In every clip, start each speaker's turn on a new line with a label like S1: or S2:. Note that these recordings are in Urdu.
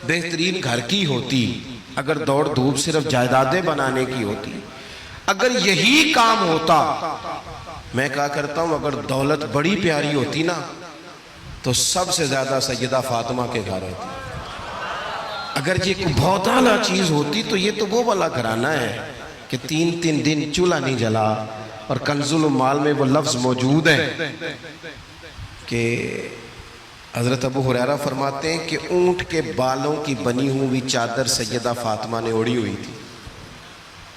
S1: بہترین گھر کی ہوتی، اگر دوڑ دھوپ صرف جائیدادیں بنانے کی ہوتی، اگر یہی کام ہوتا، میں کہا کرتا ہوں اگر دولت بڑی پیاری ہوتی نا تو سب سے زیادہ سیدہ فاطمہ کے گھر ہوتی۔ اگر یہ کوئی بہت اعلیٰ چیز ہوتی تو یہ تو وہ والا گھرانہ ہے کہ 3 دن چولہا نہیں جلا، اور کنز الاموال میں وہ لفظ موجود ہے کہ حضرت ابو ہریرہ فرماتے ہیں کہ اونٹ کے بالوں کی بنی ہوئی چادر سیدہ فاطمہ نے اوڑھی ہوئی تھی،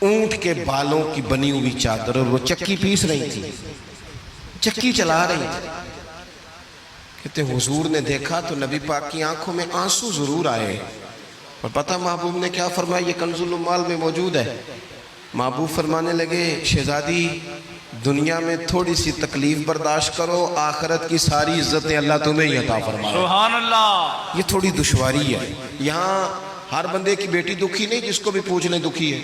S1: اونٹ کے بالوں کی بنی ہوئی چادر، اور وہ چکی پیس رہی تھی، چکی چلا رہی تھی۔ کہتے حضور نے دیکھا تو نبی پاک کی آنکھوں میں آنسو ضرور آئے، اور پتہ محبوب نے کیا فرمایا؟ یہ کنز الاموال میں موجود ہے۔ محبوب فرمانے لگے شہزادی دنیا میں تھوڑی سی تکلیف برداشت کرو، آخرت کی ساری عزتیں اللہ تمہیں ہی عطا فرمائے۔
S2: سبحان اللہ۔
S1: یہ تھوڑی دشواری ہے، یہاں ہر بندے کی بیٹی دکھی نہیں، جس کو بھی پوچھ لیں دکھی ہے،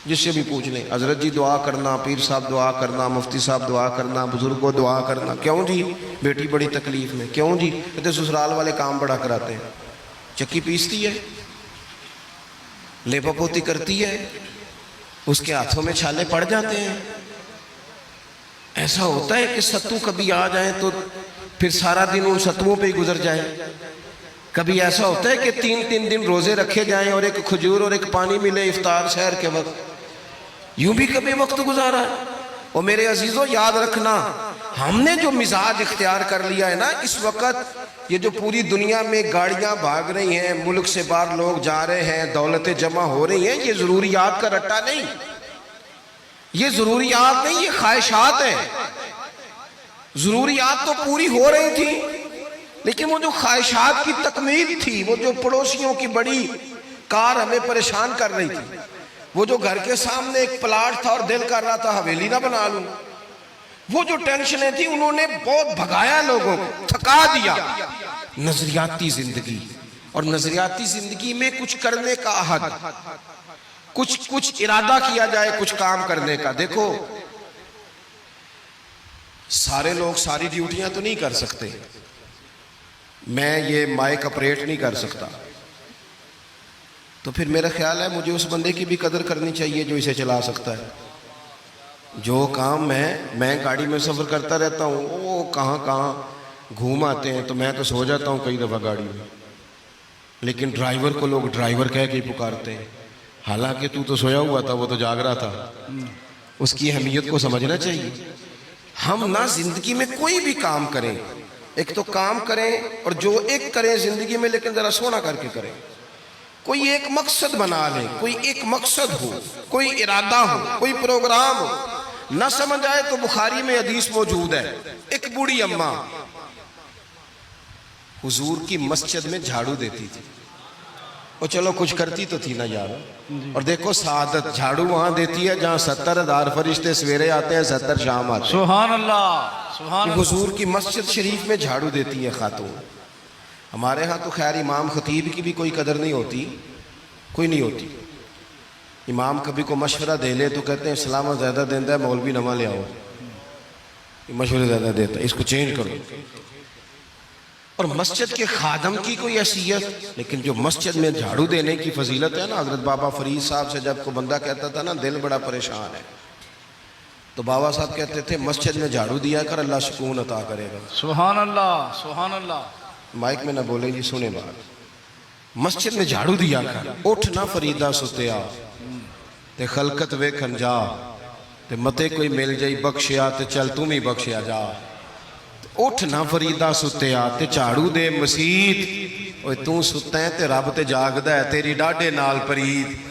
S1: جس سے بھی پوچھ لیں حضرت جی دعا کرنا، پیر صاحب دعا کرنا، مفتی صاحب دعا کرنا، بزرگوں دعا کرنا۔ کیوں جی؟ بیٹی بڑی تکلیف میں۔ کیوں جی؟ کہتے سسرال والے کام بڑا کراتے ہیں، چکی پیستی ہے، لیپا پوتی کرتی ہے، اس کے ہاتھوں میں چھالے پڑ جاتے ہیں۔ ایسا ہوتا ہے کہ ستو کبھی آ جائیں تو پھر سارا دن ان ستووں پہ ہی گزر جائے۔ کبھی ایسا ہوتا ہے کہ 3 دن روزے رکھے جائیں اور ایک کھجور اور ایک پانی ملے افطار سحر کے وقت، یوں بھی کبھی وقت گزارا ہے۔ اور میرے عزیزوں یاد رکھنا، ہم نے جو مزاج اختیار کر لیا ہے نا اس وقت، یہ جو پوری دنیا میں گاڑیاں بھاگ رہی ہیں، ملک سے باہر لوگ جا رہے ہیں، دولتیں جمع ہو رہی ہیں، یہ ضروریات کا رٹا نہیں، یہ ضروریات نہیں، یہ خواہشات ہیں۔ ضروریات تو پوری ہو رہی تھی، لیکن وہ جو خواہشات کی تکمیل تھی، وہ جو پڑوسیوں کی بڑی کار ہمیں پریشان کر رہی تھی، وہ جو گھر کے سامنے ایک پلاٹ تھا اور دل کر رہا تھا حویلی نہ بنا لوں، وہ جو ٹینشنیں تھی انہوں نے بہت بھگایا، لوگوں کو تھکا دیا۔ نظریاتی زندگی، اور نظریاتی زندگی میں کچھ کرنے کا عہد، کچھ ارادہ کیا جائے کچھ کام کرنے کا۔ دیکھو سارے لوگ ساری ڈیوٹیاں تو نہیں کر سکتے، میں یہ مائک اپریٹ نہیں کر سکتا، تو پھر میرا خیال ہے مجھے اس بندے کی بھی قدر کرنی چاہیے جو اسے چلا سکتا ہے۔ جو کام میں گاڑی میں سفر کرتا رہتا ہوں، وہ کہاں گھوم آتے ہیں، تو میں تو سو جاتا ہوں کئی دفعہ گاڑی میں، لیکن ڈرائیور کو لوگ ڈرائیور کہہ کے ہی پکارتے ہیں، حالانکہ تو سویا ہوا تھا، وہ تو جاگ رہا تھا۔ اس کی اہمیت کو سمجھنا چاہیے۔ ہم نہ زندگی میں کوئی بھی کام کریں، ایک تو کام کریں، اور جو ایک کریں زندگی میں لیکن ذرا سونا کر کے کریں، کوئی ایک مقصد بنا لیں، کوئی ایک مقصد ہو، کوئی ارادہ ہو، کوئی پروگرام ہو۔ نہ سمجھ آئے تو بخاری میں حدیث موجود ہے، ایک بوڑھی اماں حضور کی مسجد میں جھاڑو دیتی تھی، اور چلو کچھ کرتی تو تھی نا یار، اور دیکھو سعادت جھاڑو وہاں دیتی ہے جہاں 70,000 فرشتے سویرے آتے ہیں، 70 شام آتے ہیں۔
S2: سبحان اللہ، سبحان اللہ۔
S1: حضور کی مسجد شریف میں جھاڑو دیتی ہے خاتون۔ ہمارے ہاں تو خیر امام خطیب کی بھی کوئی قدر نہیں ہوتی، کوئی نہیں ہوتی۔ امام کبھی کو مشورہ دے لے تو کہتے ہیں اسلام زیادہ دیتا ہے، مولوی نواں لے آؤ، مشورے زیادہ دیتا ہے، اس کو چینج کرو۔ اور مسجد کے خادم کی کوئی حیثیت، لیکن جو مسجد میں جھاڑو دینے کی فضیلت ہے نا، حضرت بابا فرید صاحب سے جب کو بندہ کہتا تھا نا دل بڑا پریشان ہے، تو بابا صاحب کہتے تھے مسجد میں جھاڑو دیا کر، اللہ سکون عطا کرے گا۔
S2: سبحان اللہ، سبحان اللہ۔
S1: مائک میں نہ بولیں جی، سنیں بات۔ مسجد میں جھاڑو دیا کر، اٹھ نہ فریدہ ستیا تے خلقت ویکھن جا، تے متے کوئی مل جائی بخشیا تے چل تم ہی بخشیا جا۔ اٹھ نہ فریدہ ستیا تے جھاڑو دے مسیت، اوے تو ستا ہے تے رب تے جاگدا ہے، تیری ڈاڈے نال پرید۔